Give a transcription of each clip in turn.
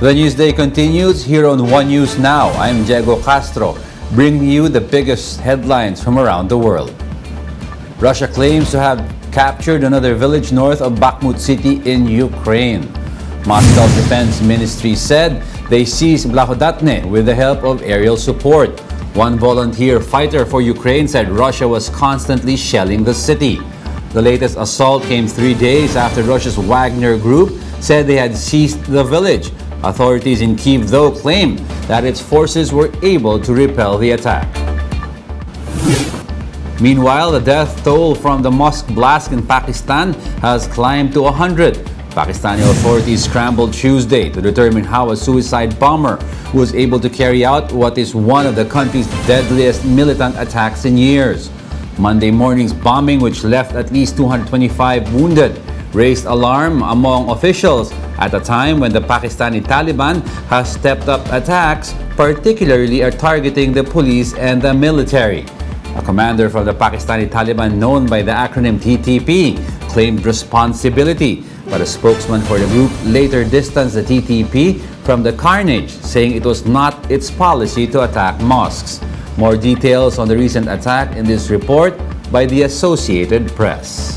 The news day continues here on One News Now. I'm Diego Castro, bringing you the biggest headlines from around the world. Russia claims to have captured another village north of Bakhmut city in Ukraine. Moscow's defense ministry said they seized Blahodatne with the help of aerial support. One volunteer fighter for Ukraine said Russia was constantly shelling the city. The latest assault came 3 days after Russia's Wagner Group said they had seized the village. Authorities in Kyiv, though, claim that its forces were able to repel the attack. Meanwhile, the death toll from the mosque blast in Pakistan has climbed to 100. Pakistani authorities scrambled Tuesday to determine how a suicide bomber was able to carry out what is one of the country's deadliest militant attacks in years. Monday morning's bombing, which left at least 225 wounded, raised alarm among officials at a time when the Pakistani Taliban has stepped up attacks, particularly targeting the police and the military. A commander from the Pakistani Taliban, known by the acronym TTP, claimed responsibility, but a spokesman for the group later distanced the TTP from the carnage, saying it was not its policy to attack mosques. More details on the recent attack in this report by the Associated Press.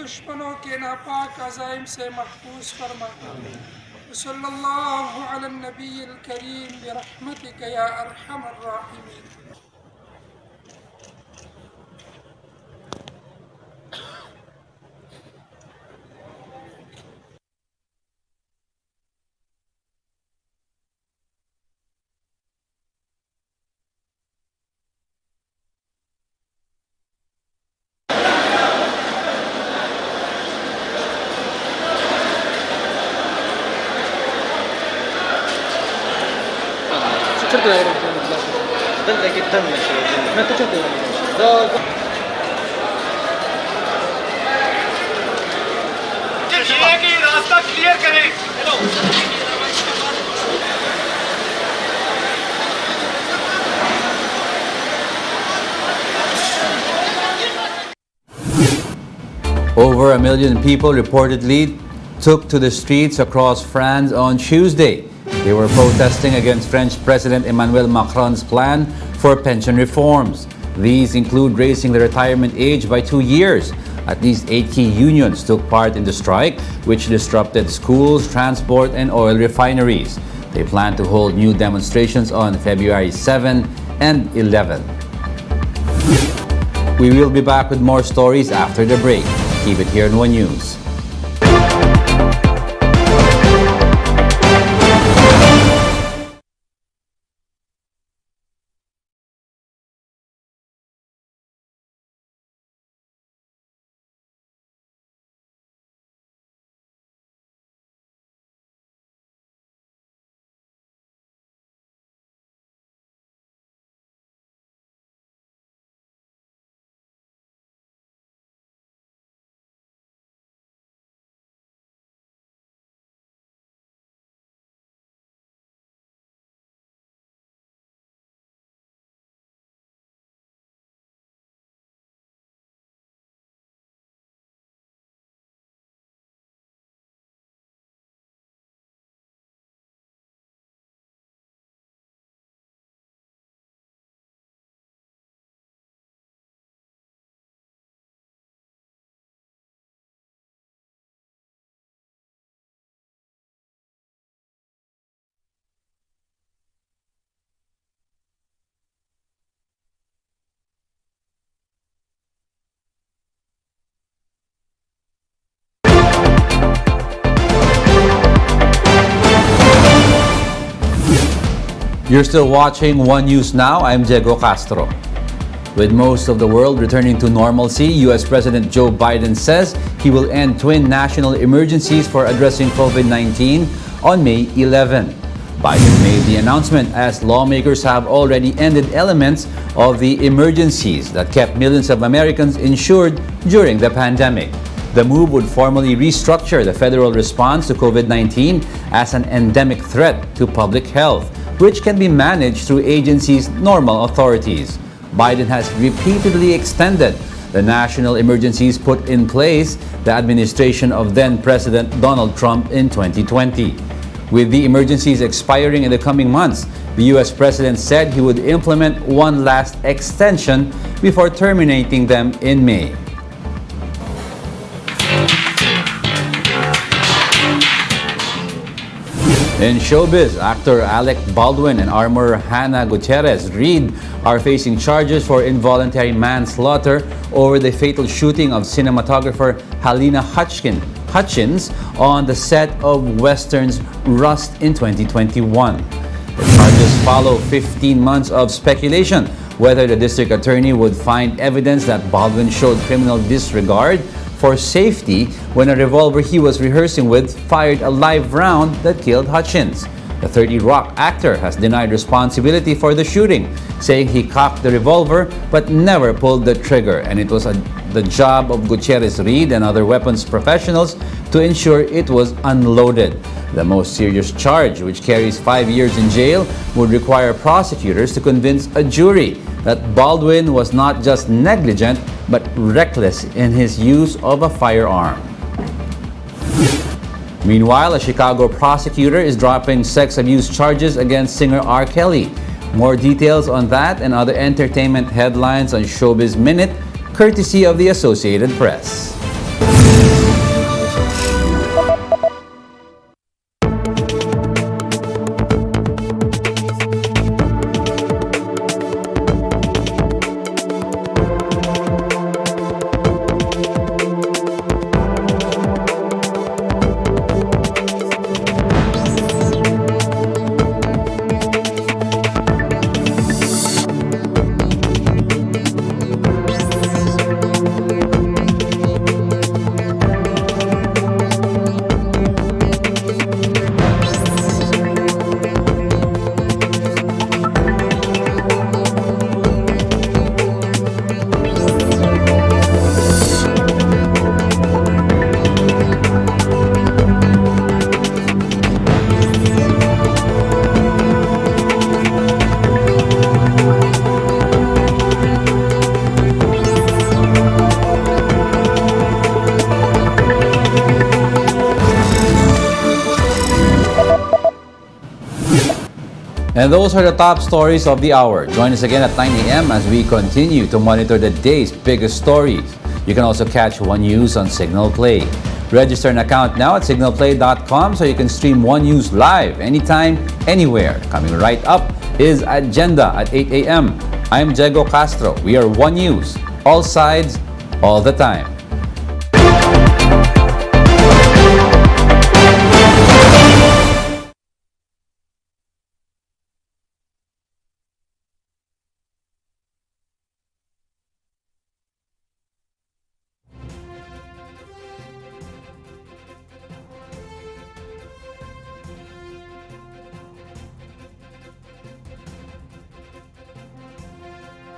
दुश्मनों के नापाक अज़ाइम से महफूज फरमा सल्लल्लाहु अला नबील करीम बिरहमतिक या अरहमर राहिमीन। रास्ता क्लियर करें। Over 1 million people reportedly took to the streets across France on Tuesday. They were protesting against French President Emmanuel Macron's plan for pension reforms. These include raising the retirement age by 2 years. At least 8 key unions took part in the strike, which disrupted schools, transport, and oil refineries. They plan to hold new demonstrations on February 7 and 11. We will be back with more stories after the break. Keep it here in One News. You're still watching One News Now. I'm Diego Castro. With most of the world returning to normalcy, U.S. President Joe Biden says he will end twin national emergencies for addressing COVID-19 on May 11. Biden made the announcement as lawmakers have already ended elements of the emergencies that kept millions of Americans insured during the pandemic. The move would formally restructure the federal response to COVID-19 as an endemic threat to public health, which can be managed through agencies' normal authorities. Biden has repeatedly extended the national emergencies put in place the administration of then-President Donald Trump in 2020. With the emergencies expiring in the coming months, the U.S. President said he would implement one last extension before terminating them in May. In showbiz, actor Alec Baldwin and armorer Hannah Gutierrez Reed are facing charges for involuntary manslaughter over the fatal shooting of cinematographer Halyna Hutchins on the set of Western's Rust in 2021. The charges follow 15 months of speculation whether the district attorney would find evidence that Baldwin showed criminal disregard for safety when a revolver he was rehearsing with fired a live round that killed Hutchins. The 30 Rock actor has denied responsibility for the shooting, saying he cocked the revolver but never pulled the trigger, and it was the job of Gutierrez Reed and other weapons professionals to ensure it was unloaded. The most serious charge, which carries 5 years in jail, would require prosecutors to convince a jury that Baldwin was not just negligent but reckless in his use of a firearm. Meanwhile, a Chicago prosecutor is dropping sex abuse charges against singer R. Kelly. More details on that and other entertainment headlines on Showbiz Minute, courtesy of the Associated Press. And those are the top stories of the hour. Join us again at 9 a.m. as we continue to monitor the day's biggest stories. You can also catch One News on Signal Play. Register an account now at signalplay.com so you can stream One News live anytime, anywhere. Coming right up is Agenda at 8 a.m. I'm Diego Castro. We are One News, all sides, all the time.